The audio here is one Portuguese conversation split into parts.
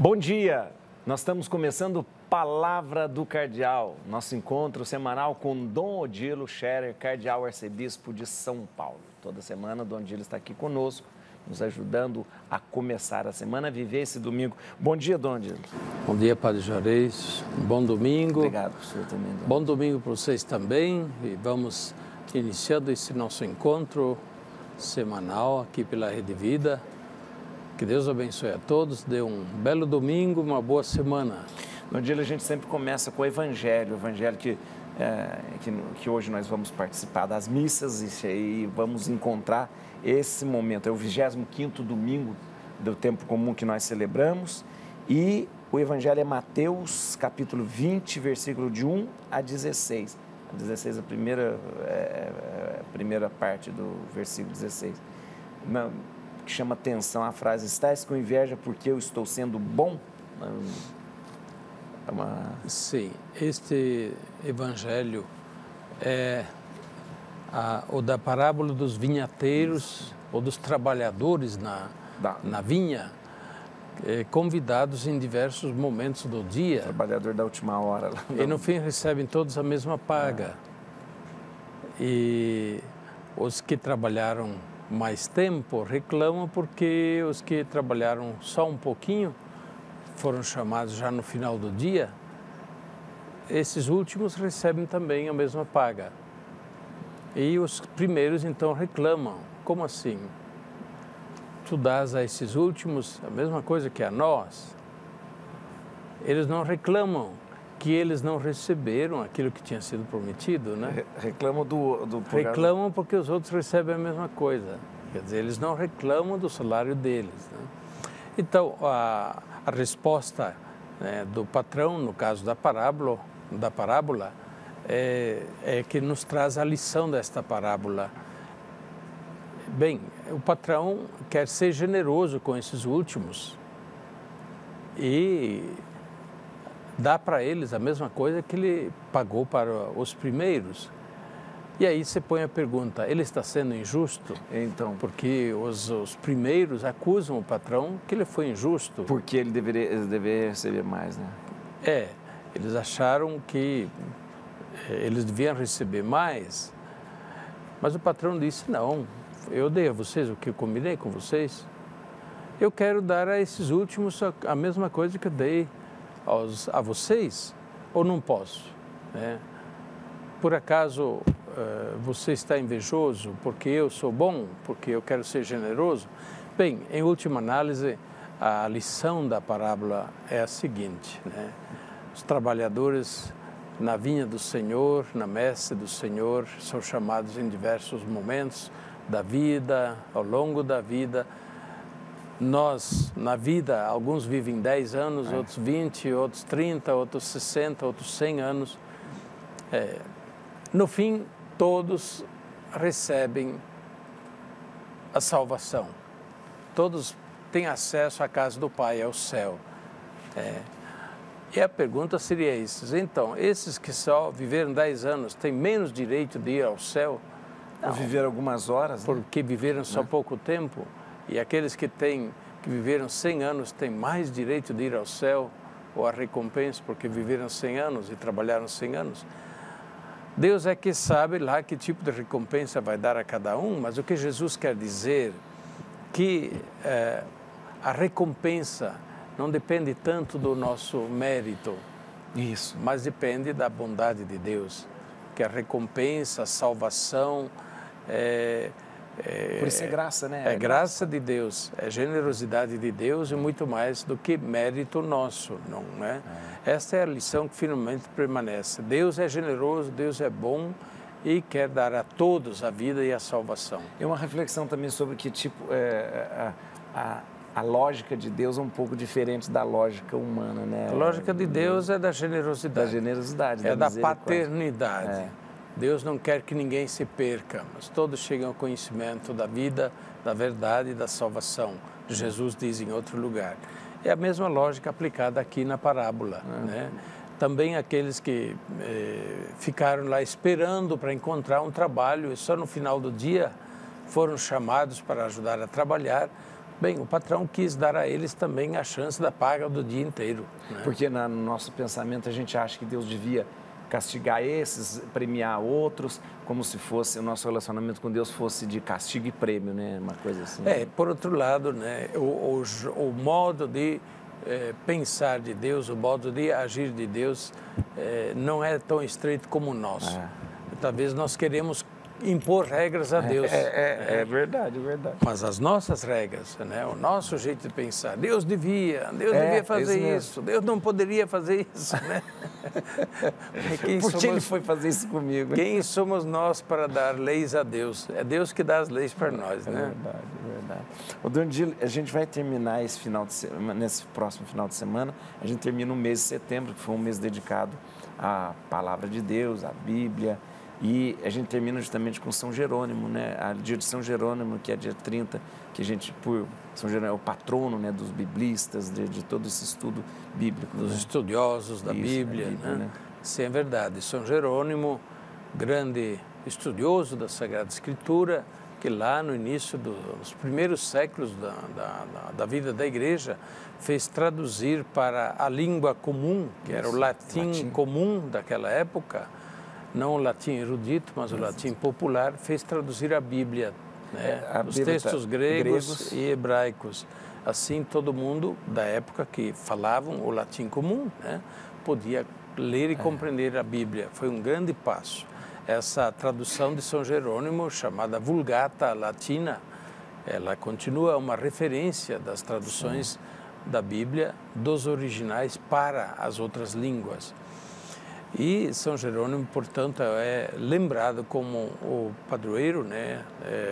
Bom dia! Nós estamos começando Palavra do Cardeal, nosso encontro semanal com Dom Odilo Scherer, Cardeal Arcebispo de São Paulo. Toda semana, Dom Odilo está aqui conosco, nos ajudando a começar a semana, a viver esse domingo. Bom dia, Dom Odilo. Bom dia, Padre Juarez. Bom domingo. Obrigado, senhor também, Dom. Bom domingo para vocês também. E vamos iniciando esse nosso encontro semanal aqui pela Rede Vida. Que Deus abençoe a todos, dê um belo domingo, uma boa semana. No dia a gente sempre começa com o Evangelho que hoje nós vamos participar das missas e vamos encontrar esse momento. É o 25º domingo do tempo comum que nós celebramos e o Evangelho é Mateus, capítulo 20, versículo de 1 a 16. A 16 é a primeira parte do versículo 16. Que chama atenção a frase: "Estais com inveja porque eu estou sendo bom?" Sim, este evangelho é o da parábola dos vinhateiros ou dos trabalhadores na vinha, convidados em diversos momentos do dia. Trabalhador da última hora. E no fim recebem todos a mesma paga. E os que trabalharam mais tempo reclamam porque os que trabalharam só um pouquinho foram chamados já no final do dia. Esses últimos recebem também a mesma paga. E os primeiros então reclamam: como assim? Tu dás a esses últimos a mesma coisa que a nós? Eles não reclamam que eles não receberam aquilo que tinha sido prometido, né? Reclamam do Reclamam porque os outros recebem a mesma coisa. Quer dizer, eles não reclamam do salário deles, né? Então, a resposta, né, do patrão, no caso da parábola, é que nos traz a lição desta parábola. Bem, o patrão quer ser generoso com esses últimos e dá para eles a mesma coisa que ele pagou para os primeiros. E aí você põe a pergunta: ele está sendo injusto? Então, porque os primeiros acusam o patrão que ele foi injusto. Porque ele deveria receber mais, né? Eles acharam que eles deviam receber mais, mas o patrão disse: não, eu dei a vocês o que eu combinei com vocês. Eu quero dar a esses últimos a mesma coisa que eu dei a vocês, ou não posso, né? Por acaso você está invejoso porque eu sou bom, porque eu quero ser generoso? Bem, em última análise, a lição da parábola é a seguinte, né? Os trabalhadores na vinha do Senhor, na messe do Senhor, são chamados em diversos momentos da vida, ao longo da vida. Nós, na vida, alguns vivem 10 anos, outros 20, outros 30, outros 60, outros 100 anos. No fim, todos recebem a salvação. Todos têm acesso à casa do Pai, ao céu. E a pergunta seria isso: então, esses que só viveram 10 anos têm menos direito de ir ao céu? Ou viveram algumas horas, né? Porque viveram só pouco tempo. E aqueles que viveram 100 anos têm mais direito de ir ao céu ou à recompensa porque viveram 100 anos e trabalharam 100 anos. Deus é que sabe lá que tipo de recompensa vai dar a cada um, mas o que Jesus quer dizer que a recompensa não depende tanto do nosso mérito, Isso. mas depende da bondade de Deus, que a recompensa, a salvação Por isso é graça, né? É graça de Deus, é generosidade de Deus e muito mais do que mérito nosso, não é? Esta é a lição que finalmente permanece. Deus é generoso, Deus é bom e quer dar a todos a vida e a salvação. É uma reflexão também sobre que a lógica de Deus é um pouco diferente da lógica humana, né? A lógica de Deus é da generosidade. Da generosidade, é da misericórdia. paternidade. Deus não quer que ninguém se perca, mas todos chegam ao conhecimento da vida, da verdade e da salvação. Jesus diz em outro lugar. É a mesma lógica aplicada aqui na parábola, né? Também aqueles que ficaram lá esperando para encontrar um trabalho e só no final do dia foram chamados para ajudar a trabalhar, Bem, o patrão quis dar a eles também a chance da paga do dia inteiro, né? Porque no nosso pensamento a gente acha que Deus devia castigar esses, premiar outros, como se fosse o nosso relacionamento com Deus fosse de castigo e prêmio, né? Uma coisa assim. Por outro lado, né, o modo de pensar de Deus, o modo de agir de Deus não é tão estreito como o nosso. Talvez nós queremos impor regras a Deus. É verdade, é verdade. Mas as nossas regras, né, o nosso jeito de pensar, Deus devia fazer isso, Deus não poderia fazer isso, né? Por que ele foi fazer isso comigo? Quem somos nós para dar leis a Deus? É Deus que dá as leis para nós, né? É verdade. O Dandilo, a gente vai terminar esse final de semana, nesse próximo final de semana, a gente termina o mês de setembro, que foi um mês dedicado à Palavra de Deus, à Bíblia. E a gente termina justamente com São Jerônimo, né? O dia de São Jerônimo, que é dia 30, que a gente, por São Jerônimo é o patrono, né, dos biblistas, de todo esse estudo bíblico. Dos estudiosos da Bíblia, né? Sim, é verdade. São Jerônimo, grande estudioso da Sagrada Escritura, que lá no início dos primeiros séculos da vida da Igreja, fez traduzir para a língua comum, que era o latim comum daquela época, não o latim erudito, mas o latim popular, fez traduzir a Bíblia, né? Os textos gregos e hebraicos. Assim, todo mundo da época que falavam o latim comum, né, podia ler e compreender a Bíblia. Foi um grande passo. Essa tradução de São Jerônimo, chamada Vulgata Latina, ela continua uma referência das traduções da Bíblia, dos originais para as outras línguas. E São Jerônimo, portanto, é lembrado como o padroeiro, né,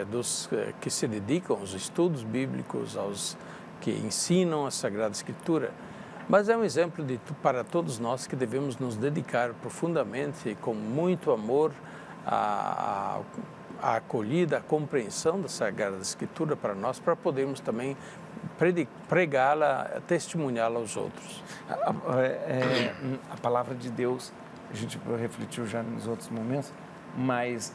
dos que se dedicam aos estudos bíblicos, aos que ensinam a Sagrada Escritura. Mas é um exemplo para todos nós que devemos nos dedicar profundamente e com muito amor à acolhida, à compreensão da Sagrada Escritura para nós, para podermos também pregá-la, testemunhá-la aos outros. A palavra de Deus, a gente refletiu já nos outros momentos, mas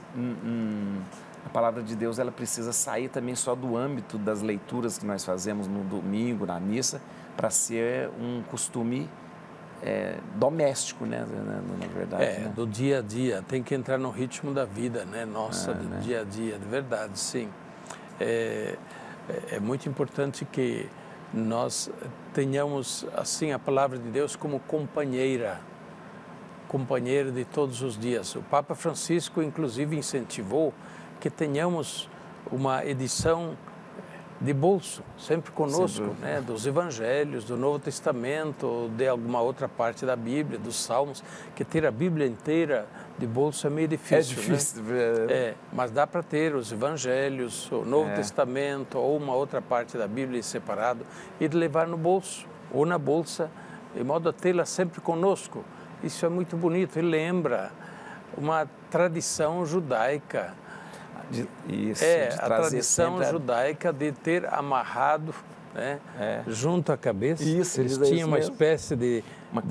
a palavra de Deus ela precisa sair também só do âmbito das leituras que nós fazemos no domingo, na missa, para ser um costume doméstico, né, na verdade. Né? Do dia a dia, tem que entrar no ritmo da vida, né, nossa, do dia a dia, de verdade, sim. É muito importante que nós tenhamos, assim, a palavra de Deus como companheira de todos os dias. O Papa Francisco, inclusive, incentivou que tenhamos uma edição de bolso, sempre conosco, né, dos Evangelhos, do Novo Testamento, de alguma outra parte da Bíblia, dos Salmos, que ter a Bíblia inteira de bolso é meio difícil. É difícil. Né? Mas dá para ter os Evangelhos, o Novo Testamento ou uma outra parte da Bíblia separado e de levar no bolso ou na bolsa, de modo a tê-la sempre conosco. Isso é muito bonito e lembra uma tradição judaica. A tradição judaica de ter amarrado, né, junto à cabeça. Eles tinham uma espécie de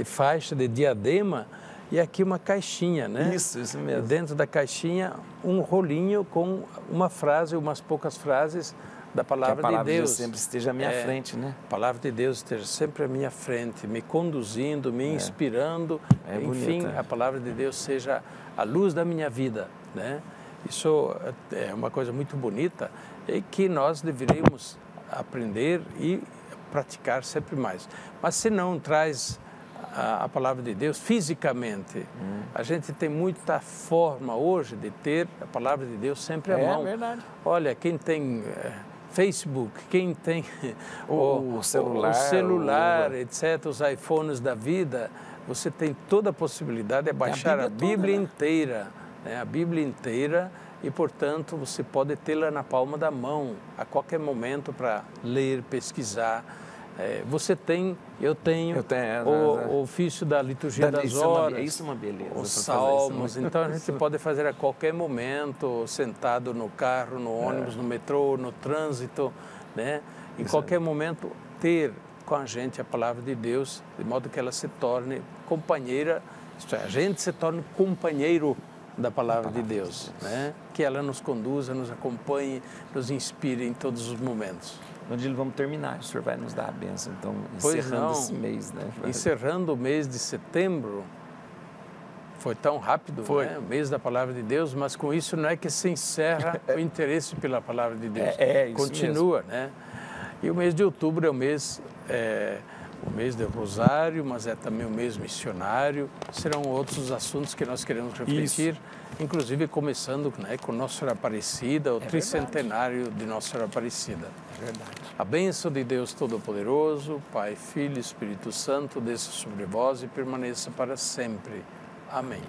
faixa, de diadema, e aqui uma caixinha, né? Isso mesmo. E dentro da caixinha, um rolinho com uma frase, umas poucas frases da palavra de Deus. Que a palavra de Deus sempre esteja à minha frente, né? A palavra de Deus esteja sempre à minha frente, me conduzindo, me inspirando. Enfim, bonito, a palavra de Deus seja a luz da minha vida, né? Isso é uma coisa muito bonita e que nós deveríamos aprender e praticar sempre mais. Mas se não traz a palavra de Deus fisicamente, a gente tem muita forma hoje de ter a palavra de Deus sempre à mão. É verdade. Olha, quem tem Facebook, quem tem o celular, etc., os iPhones da vida, você tem toda a possibilidade de baixar a Bíblia inteira. A Bíblia inteira e, portanto, você pode tê-la na palma da mão a qualquer momento para ler, pesquisar. Você tem, eu tenho o ofício da liturgia das horas. Isso é uma beleza. Os salmos. Então, a gente pode fazer a qualquer momento, sentado no carro, no ônibus, no metrô, no trânsito, né? Em qualquer momento, ter com a gente a palavra de Deus, de modo que ela se torne companheira, isto é, a gente se torne companheiro da palavra de Deus, né? Que ela nos conduza, nos acompanhe, nos inspire em todos os momentos. onde vamos terminar. O Senhor vai nos dar a bênção, então, encerrando esse mês, né? Encerrando o mês de setembro, foi tão rápido, né? O mês da Palavra de Deus, mas com isso não é que se encerra o interesse pela Palavra de Deus. Isso continua, mesmo. Né? E o mês de outubro é o mês do Rosário, mas é também o mês missionário. Serão outros assuntos que nós queremos refletir, inclusive começando, né, com Nossa Senhora Aparecida, o tricentenário de Nossa Senhora Aparecida. É verdade. A bênção de Deus Todo-Poderoso, Pai, Filho e Espírito Santo, desça sobre vós e permaneça para sempre. Amém.